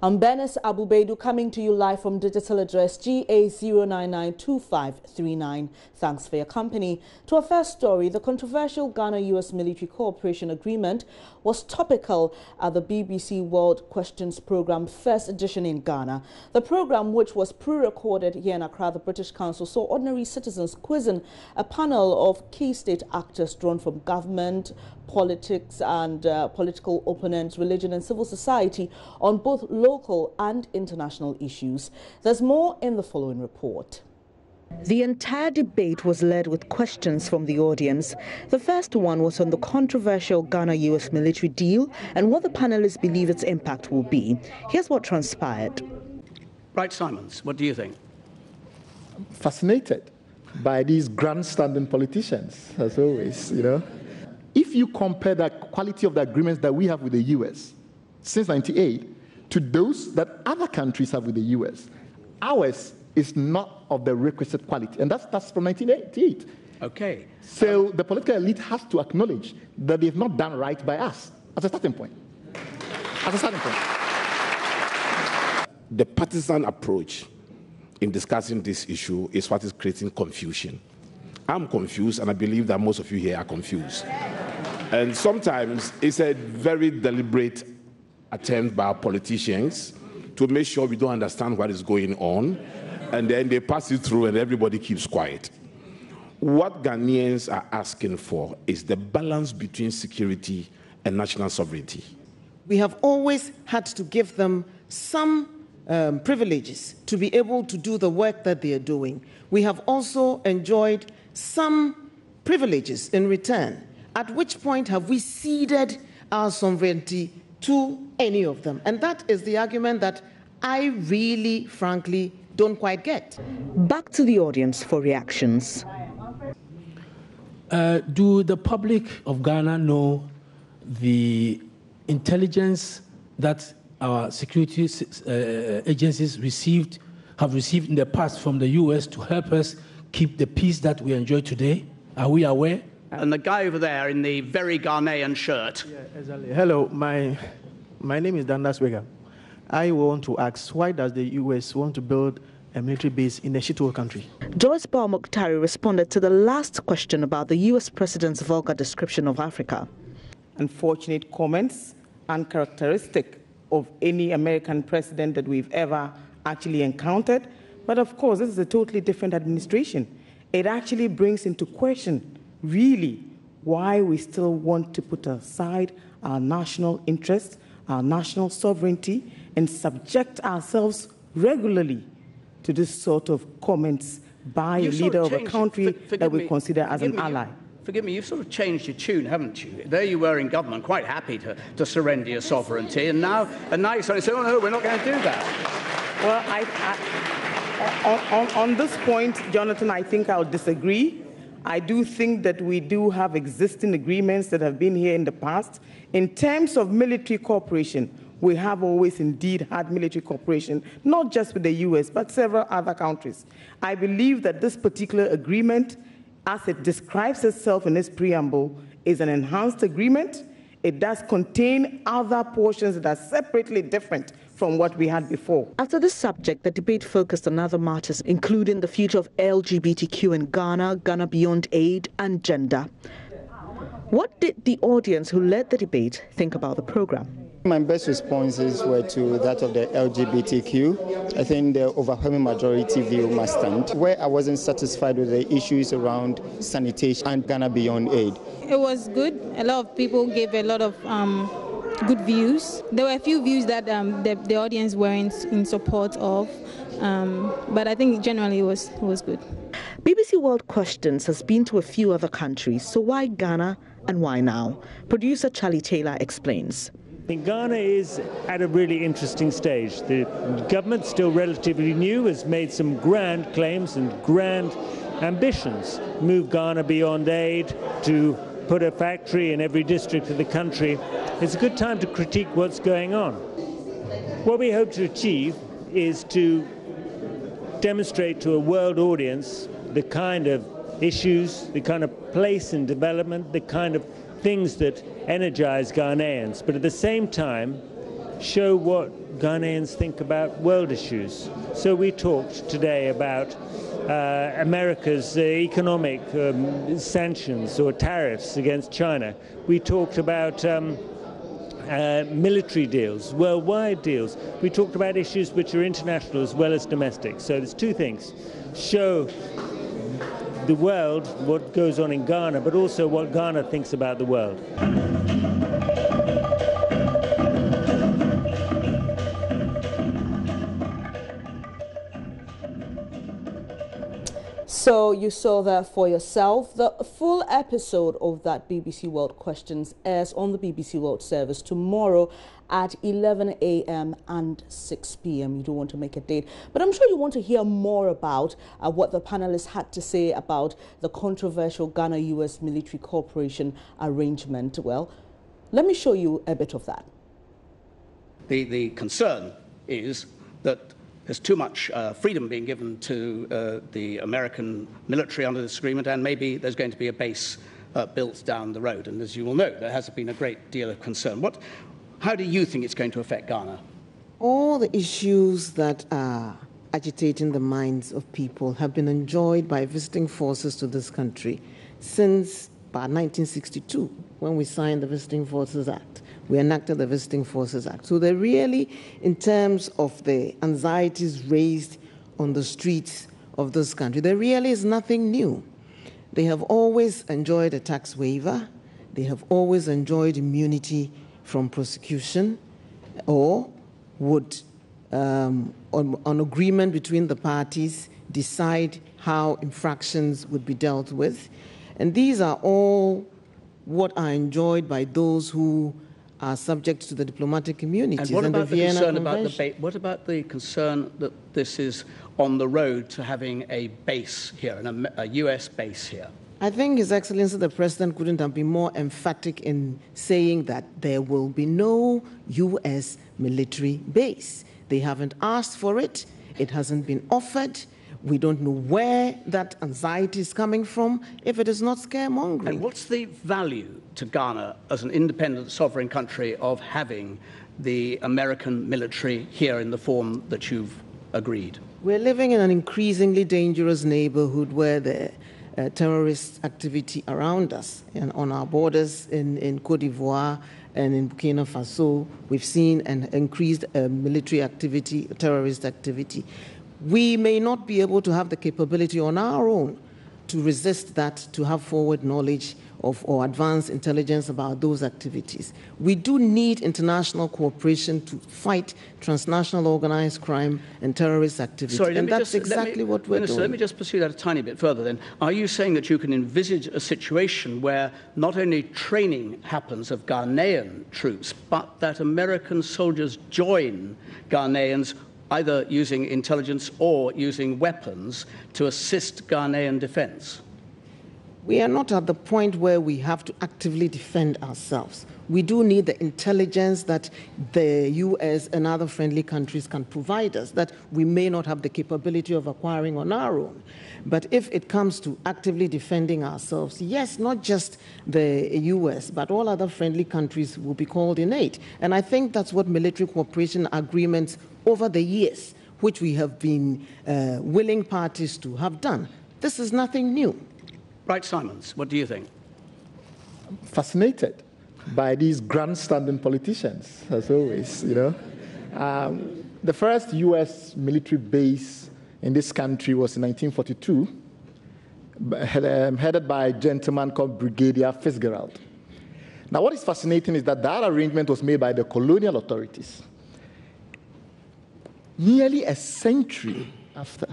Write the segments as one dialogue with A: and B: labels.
A: I'm Benis Abubeidu coming to you live from digital address GA0992539. Thanks for your company. To our first story, the controversial Ghana-US military cooperation agreement was topical at the BBC World Questions Programme first edition in Ghana. The programme, which was pre-recorded here in Accra, the British Council, saw ordinary citizens quizzing a panel of key state actors drawn from government, politics and political opponents, religion and civil society on both local and international issues. There's more in the following report. The entire debate was led with questions from the audience. The first one was on the controversial Ghana-US military deal and what the panelists believe its impact will be. Here's what transpired.
B: Right, Simons, what do you think?
C: I'm fascinated by these grandstanding politicians, as always, you know. If you compare the quality of the agreements that we have with the U.S. since 1998 to those that other countries have with the U.S., ours is not of the requisite quality. And that's from 1988.
B: Okay.
C: So the political elite has to acknowledge that they've not done right by us as a starting point. As a starting point.
D: The partisan approach in discussing this issue is what is creating confusion. I'm confused, and I believe that most of you here are confused. And sometimes it's a very deliberate attempt by our politicians to make sure we don't understand what is going on, and then they pass it through and everybody keeps quiet. What Ghanaians are asking for is the balance between security and national sovereignty.
E: We have always had to give them some privileges to be able to do the work that they are doing. We have also enjoyed some privileges in return. At which point have we ceded our sovereignty to any of them? And that is the argument that I really, frankly, don't quite get.
A: Back to the audience for reactions.
F: Do the public of Ghana know the intelligence that our security agencies have received in the past from the U.S. to help us keep the peace that we enjoy today? Are we aware?
B: And the guy over there in the very Ghanaian shirt.
G: Yeah, exactly. Hello, my name is Dandas Wega. I want to ask, why does the U.S. want to build a military base in a shithole country?
A: Joyce Bal-Mokhtari responded to the last question about the U.S. president's vulgar description of Africa.
E: Unfortunate comments, uncharacteristic of any American president that we've ever actually encountered. But of course, this is a totally different administration. It actually brings into question, really, why we still want to put aside our national interests, our national sovereignty, and subject ourselves regularly to this sort of comments by a leader of a country that we consider as an ally.
B: Forgive me, you've sort of changed your tune, haven't you? There you were in government, quite happy to surrender your sovereignty, and now you suddenly say, oh no, we're not going to do that.
E: Well, on this point, Jonathan, I think I'll disagree. I do think that we do have existing agreements that have been here in the past. In terms of military cooperation, we have always indeed had military cooperation, not just with the U.S., but several other countries. I believe that this particular agreement, as it describes itself in its preamble, is an enhanced agreement. It does contain other portions that are separately different from what we had before.
A: After this subject, the debate focused on other matters, including the future of LGBTQ in Ghana, Ghana Beyond Aid, and gender. What did the audience who led the debate think about the program?
H: My best responses were to that of the LGBTQ. I think the overwhelming majority view must stand. Where I wasn't satisfied with the issues around sanitation and Ghana Beyond Aid.
I: It was good. A lot of people gave a lot of good views. There were a few views that the audience weren't in support of, but I think generally it was good.
A: BBC World Questions has been to a few other countries, so why Ghana and why now? Producer Charlie Taylor explains.
J: Ghana is at a really interesting stage. The government, still relatively new, has made some grand claims and grand ambitions. Move Ghana Beyond Aid, to put a factory in every district of the country. It's a good time to critique what's going on. What we hope to achieve is to demonstrate to a world audience the kind of issues, the kind of place in development, the kind of things that energize Ghanaians, but at the same time show what Ghanaians think about world issues. So we talked today about America's economic sanctions or tariffs against China. We talked about military deals, worldwide deals. We talked about issues which are international as well as domestic. So there's two things. Show the world what goes on in Ghana, but also what Ghana thinks about the world.
A: So you saw that for yourself. The full episode of that BBC World Questions airs on the BBC World Service tomorrow at 11 a.m. and 6 p.m. You don't want to make a date, but I'm sure you want to hear more about what the panelists had to say about the controversial Ghana-US military cooperation arrangement. Well, let me show you a bit of that.
B: The concern is that there's too much freedom being given to the American military under this agreement, and maybe there's going to be a base built down the road. And as you will know, there has been a great deal of concern. How do you think it's going to affect Ghana?
K: All the issues that are agitating the minds of people have been enjoyed by visiting forces to this country since about 1962, when we signed the Visiting Forces Act. We enacted the Visiting Forces Act. So they're really, in terms of the anxieties raised on the streets of this country, there really is nothing new. They have always enjoyed a tax waiver. They have always enjoyed immunity from prosecution, or would, on agreement between the parties, decide how infractions would be dealt with. And these are all what are enjoyed by those who are subject to the diplomatic immunities.
B: And what about
K: the
B: concern about what about the concern that this is on the road to having a base here, a US base here?
K: I think His Excellency the President couldn't have been more emphatic in saying that there will be no US military base. They haven't asked for it. It hasn't been offered. We don't know where that anxiety is coming from, if it is not scaremongering.
B: And what's the value to Ghana as an independent sovereign country of having the American military here in the form that you've agreed?
K: We're living in an increasingly dangerous neighborhood where the terrorist activity around us and on our borders in Cote d'Ivoire and in Burkina Faso, we've seen an increased military activity, terrorist activity. We may not be able to have the capability on our own to resist that, to have forward knowledge of or advanced intelligence about those activities. We do need international cooperation to fight transnational organized crime and terrorist activity.
B: Sorry,
K: and that's exactly what we're doing.
B: Let me just pursue that a tiny bit further then. Are you saying that you can envisage a situation where not only training happens of Ghanaian troops, but that American soldiers join Ghanaians either using intelligence or using weapons to assist Ghanaian defense?
K: We are not at the point where we have to actively defend ourselves. We do need the intelligence that the US and other friendly countries can provide us that we may not have the capability of acquiring on our own. But if it comes to actively defending ourselves, yes, not just the US, but all other friendly countries will be called in aid. And I think that's what military cooperation agreements over the years, which we have been willing parties to have done. This is nothing new.
B: Right, Simons, what do you think?
C: I'm fascinated by these grandstanding politicians, as always, you know. The first U.S. military base in this country was in 1942, headed by a gentleman called Brigadier Fitzgerald. Now, what is fascinating is that that arrangement was made by the colonial authorities. Nearly a century after,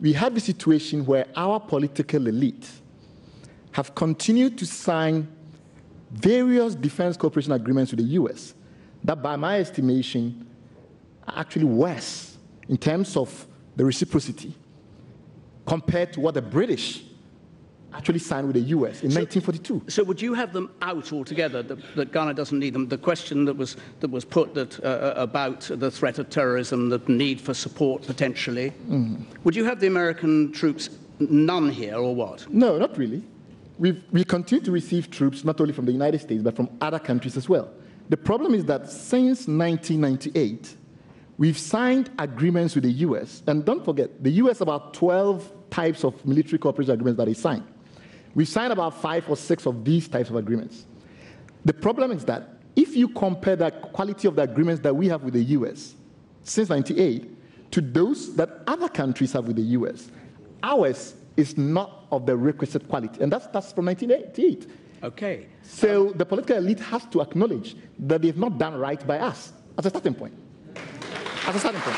C: we have a situation where our political elite have continued to sign various defense cooperation agreements with the U.S. that, by my estimation, are actually worse in terms of the reciprocity compared to what the British actually signed with the U.S. in 1942.
B: So would you have them out altogether, that Ghana doesn't need them? The question that was put about the threat of terrorism, the need for support potentially. Would you have the American troops none here or what?
C: No, not really. We continue to receive troops not only from the United States but from other countries as well. The problem is that since 1998, we've signed agreements with the U.S. And don't forget, the U.S. about 12 types of military cooperation agreements that they signed. We've signed about 5 or 6 of these types of agreements. The problem is that if you compare the quality of the agreements that we have with the U.S. since 1998 to those that other countries have with the U.S., ours is not of the requisite quality. And that's from 1988.
B: Okay.
C: So the political elite has to acknowledge that they've not done right by us as a starting point. As a starting point.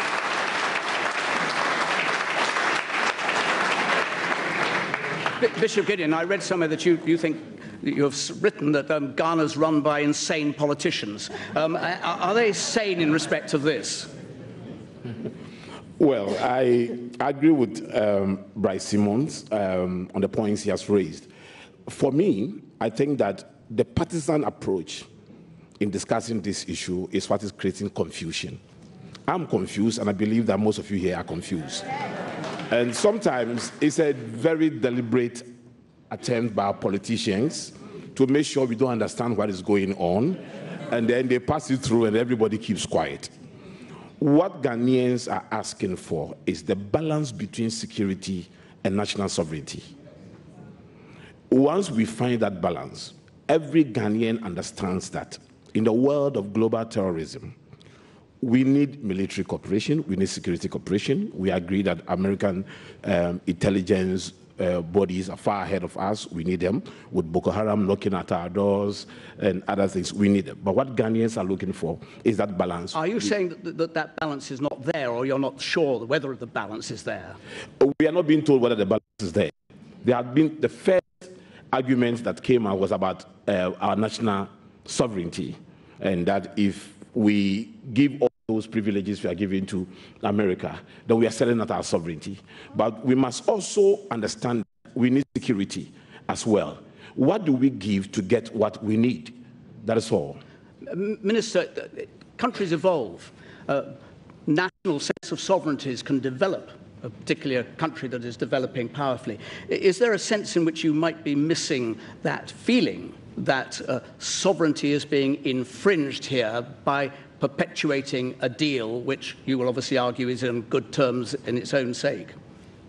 B: Bishop Gideon, I read somewhere that you think you have written that Ghana's run by insane politicians. Are they sane in respect of this?
D: Well, I agree with Bryce Simmons on the points he has raised. For me, I think that the partisan approach in discussing this issue is what is creating confusion. I'm confused, and I believe that most of you here are confused. And sometimes it's a very deliberate attempt by our politicians to make sure we don't understand what is going on, and then they pass it through and everybody keeps quiet. What Ghanaians are asking for is the balance between security and national sovereignty. Once we find that balance, every Ghanaian understands that in the world of global terrorism, we need military cooperation, we need security cooperation. We agree that American intelligence bodies are far ahead of us. We need them. With Boko Haram knocking at our doors and other things, we need them. But what Ghanaians are looking for is that balance.
B: Are you saying that balance is not there, or you're not sure whether the balance is there?
D: We are not being told whether the balance is there. There have been the first argument that came out was about our national sovereignty, and that if we give all those privileges we are giving to America, then we are selling out our sovereignty. But we must also understand we need security as well. What do we give to get what we need? That is all.
B: Minister, countries evolve. National sense of sovereignties can develop, particularly a country that is developing powerfully. Is there a sense in which you might be missing that feeling that sovereignty is being infringed here by perpetuating a deal which you will obviously argue is in good terms in its own sake?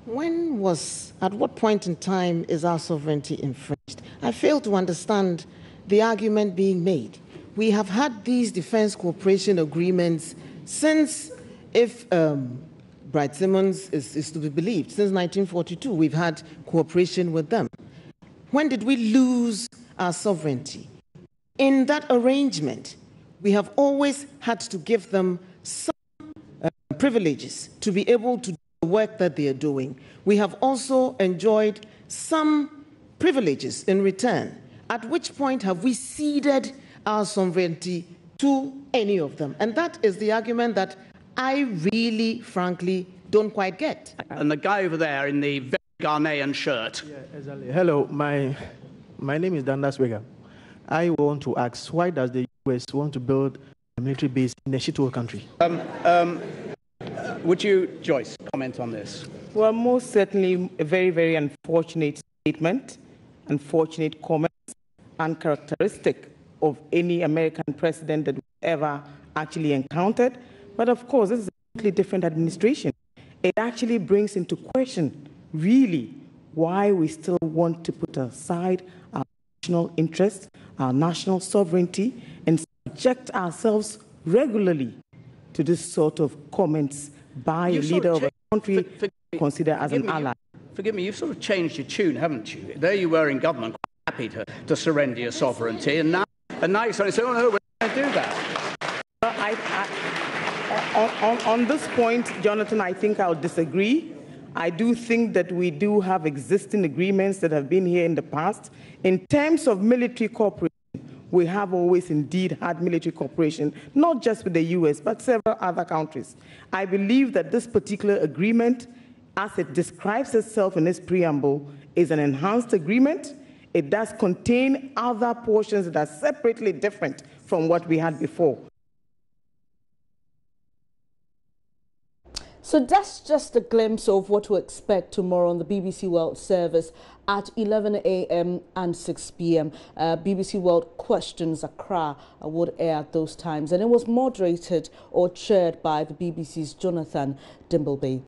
K: At what point in time is our sovereignty infringed? I fail to understand the argument being made. We have had these defense cooperation agreements since, if Bright Simmons is to be believed, since 1942, we've had cooperation with them. When did we lose our sovereignty? In that arrangement, we have always had to give them some privileges to be able to do the work that they are doing. We have also enjoyed some privileges in return. At which point have we ceded our sovereignty to any of them? And that is the argument that I really, frankly, don't quite get.
B: And the guy over there in the very Ghanaian shirt.
G: Yeah, exactly. Hello, my name is Dandas Wega. I want to ask, why does the U.S. want to build a military base in a shithole country?
B: Would you, Joyce, comment on this?
E: Well, most certainly a very, very unfortunate statement, unfortunate comments, uncharacteristic of any American president that we've ever actually encountered. But of course, this is a completely different administration. It actually brings into question, really, why we still want to put aside our national interests, our national sovereignty, and subject ourselves regularly to this sort of comments by a leader of a country considered as an ally.
B: Forgive me, you've sort of changed your tune, haven't you? There you were in government, quite happy to surrender your sovereignty, and now you're suddenly saying, oh no, we're not going to do that.
E: On this point, Jonathan, I think I'll disagree. I do think that we do have existing agreements that have been here in the past. In terms of military cooperation, we have always indeed had military cooperation, not just with the U.S., but several other countries. I believe that this particular agreement, as it describes itself in its preamble, is an enhanced agreement. It does contain other portions that are separately different from what we had before.
A: So that's just a glimpse of what to expect tomorrow on the BBC World Service at 11 a.m. and 6 p.m. BBC World Questions Accra would air at those times, and it was moderated or chaired by the BBC's Jonathan Dimbleby.